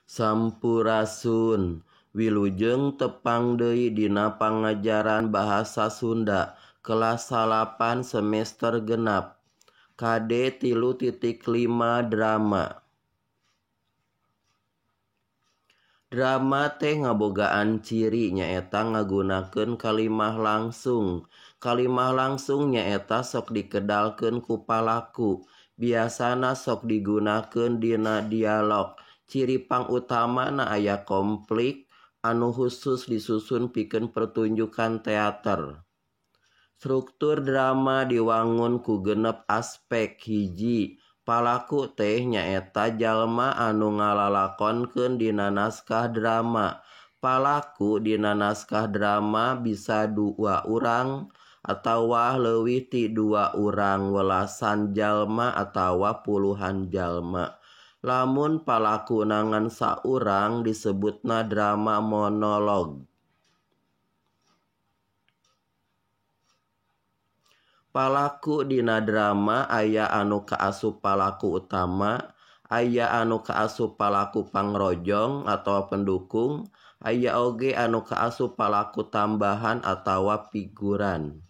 Sampurasun wilujeng tepang deui dina pangajaran bahasa Sunda kelas 8 semester genap KD 3.5 drama. Drama teh ngabogaan ciri nyaeta ngagunakeun kalimah langsung. Kalimah langsung nyaeta sok dikedalkeun ku palaku. Biasana sok digunakeun dina dialog. Ciri pangutamana aya konflik anu khusus disusun pikeun pertunjukan teater. Struktur drama diwangun ku genep aspek. Hiji, palaku teh nyaeta jalma anu ngalalakonkeun dina naskah drama. Palaku dina naskah drama bisa 2 urang atawa leuwih ti 2 urang, welasan jalma atawa puluhan jalma. Lamun palaku nangan saurang disebutna drama monolog. Palaku dina drama aya anu kaasup palaku utama, aya anu kaasup palaku pangrojong atawa pendukung, aya oge anu kaasup palaku tambahan atawa figuran.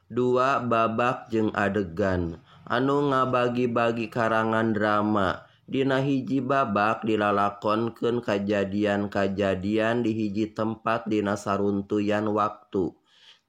2. Babak jeung adegan. Anu ngabagi-bagi karangan drama. Dina hiji babak dilalakonkeun kajadian-kajadian di hiji tempat dina saruntuyan waktu.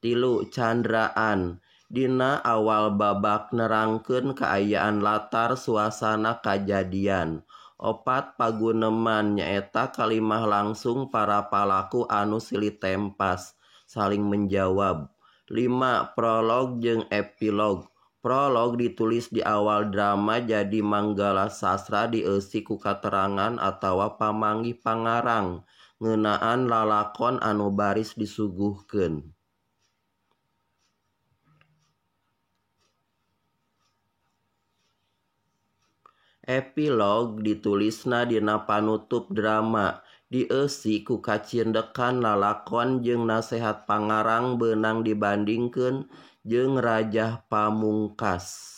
3. Candraan. Dina awal babak nerangkeun kaayaan latar suasana kajadian. 4. Paguneman nyaeta kalimah langsung para palaku anu silih tempas saling menjawab. 5. Prolog jeung epilog. Prolog ditulis di awal drama jadi manggala sastra dieusi ku katerangan atawa pamanggih pangarang ngeunaan lalakon anu baris disuguhkeun. Epilog ditulisna dina panutup drama, dieusi ku kacindekan lalakon jeung nasehat pangarang beunang dibandingkeun jeung Rajah Pamungkas.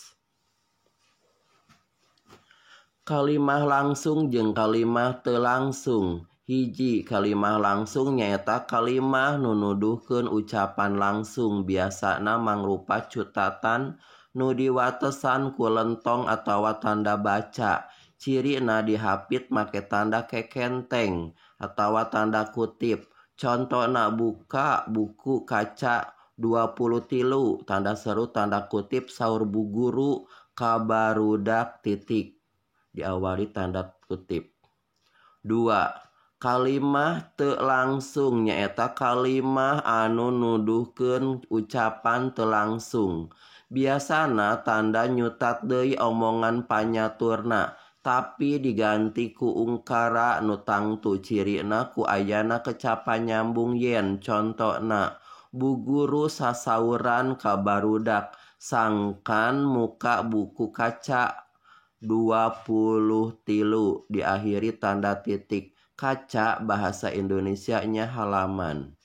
Kalimah langsung jeung kalimah teu langsung. Hiji, kalimah langsung nyaeta kalimah nu nuduhkeun ucapan langsung, biasana mangrupa cutatan nu diwatesan ku lentong atawa tanda baca. Cirina dihapit make tanda kekenteng atawa tanda kutip. Contona buka buku kaca 23, tanda seru tanda kutip saur bu guru ka barudak titik diawali tanda kutip. 2. Kalimah teu langsung nyaeta kalimah anu nuduhkeun ucapan teu langsung. Biasana tanda nyutat deui omongan panyaturna, tapi diganti ku ungkara nu tangtu. Cirina ku ayana kecapa nyambung yen. Contona, bu guru sasauran ka barudak, sangkan muka buku kaca 23 diakhiri tanda titik. Kaca bahasa Indonesianya halaman.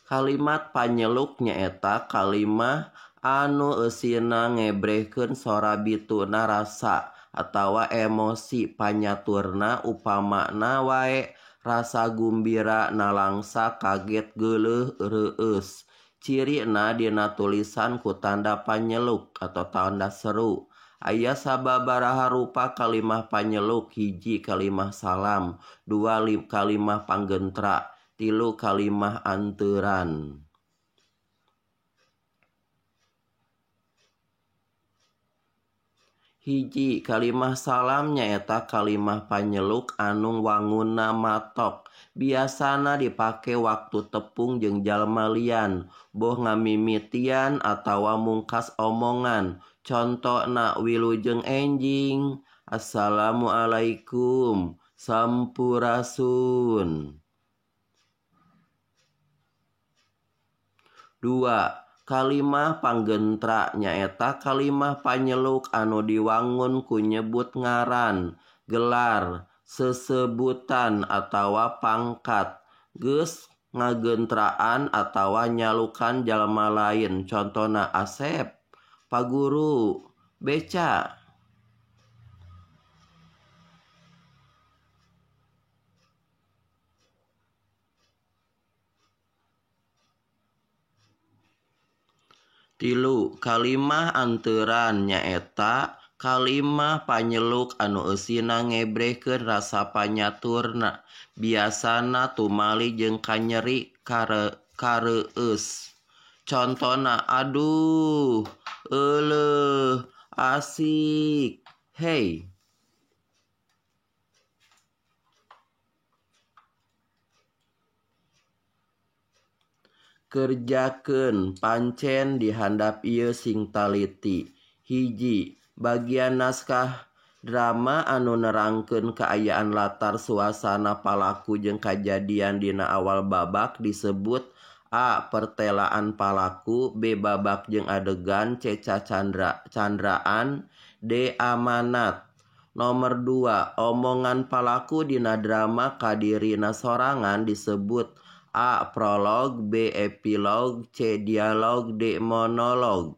Kalimat panyeluk nyaeta kalimah anu eusina ngebrehkeun sorabituna rasa atawa emosi panyaturna, upamana wae rasa gumbira, nalangsa, kaget, geuleuh, reueus. Cirina dina tulisan ku tanda panyeluk atau tanda seru. Aya sababaraha rupa kalimah panyeluk. Hiji, kalimah salam. 2, kalimah panggentra. 3, kalimah anteuran. Hiji, kalimah salam nyaeta kalimah panyeluk anu wangunna matok. Biasana dipake waktu tepung jeung jalma lian, boh ngamimitian atawa mungkas omongan. Contona, wilujeng enjing, assalamualaikum, sampurasun. 2. Kalimah panggentra nyaeta kalimah panyeluk anu diwangun ku nyebut ngaran, gelar, sesebutan atawa pangkat. Geus ngagentraan atawa nyalukan jalma lain. Contona Asep, Pak Guru, beca. Tilu, kalimah anteran nyaeta kalimah panyeluk anu eusina ngebrekeun rasa panyaturna. Biasana tumali jeung kanyeri kareueus. Contona aduh, euleuh, asik, hei. Kerjakeun pancen di handap ieu sing taliti. Hiji, bagian naskah drama anu nerangkeun kaayaan latar suasana palaku jeung kajadian dina awal babak disebut A. Pertelaan palaku, B. Babak jeung adegan, C. Candraan, D. Amanat. Nomor 2, omongan palaku dina drama kadirina sorangan disebut A. Prolog, B. Epilog, C. Dialog, D. Monolog.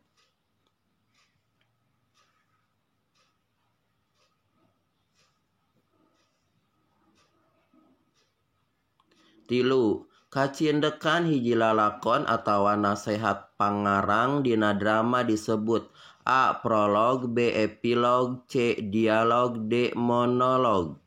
Tilu, kacindekan hiji lalakon atawa nasehat pangarang dina drama disebut A. Prolog, B. Epilog, C. Dialog, D. Monolog.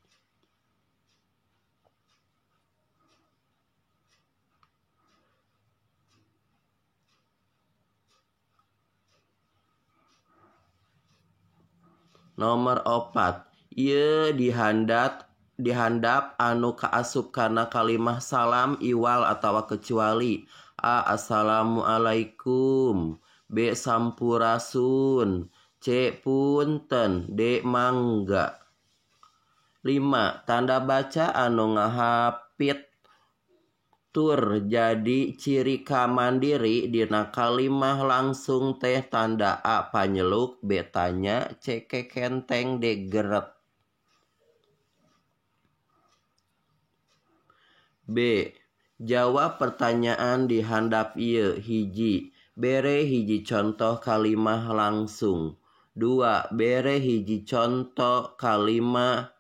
Nomor 4, ieu dihandap anu kaasup kana kalimah salam iwal atawa kecuali. A. Assalamualaikum, B. Sampurasun, C. Punten, D. Mangga. 5, tanda baca anu ngahapit tur jadi ciri kamandiri dina kalimah langsung teh tanda A. Panyeluk, B. Tanya, C. Kekenteng, D. Geret. B. Jawab pertanyaan di handap ieu. Hiji, bere hiji contoh kalimah langsung. 2, bere hiji contoh kalimah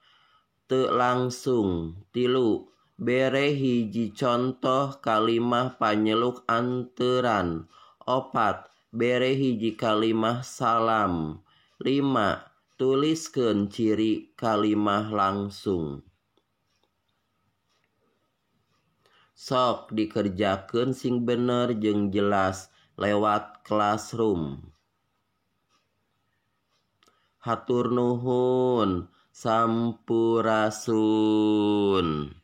teu langsung. 3, bere hiji contoh kalimah panyeluk anteran. 4, bere hiji kalimah salam. 5, tuliskeun ciri kalimah langsung. Sok dikerjakeun sing bener jeung jelas lewat Classroom. Hatur nuhun, sampurasun.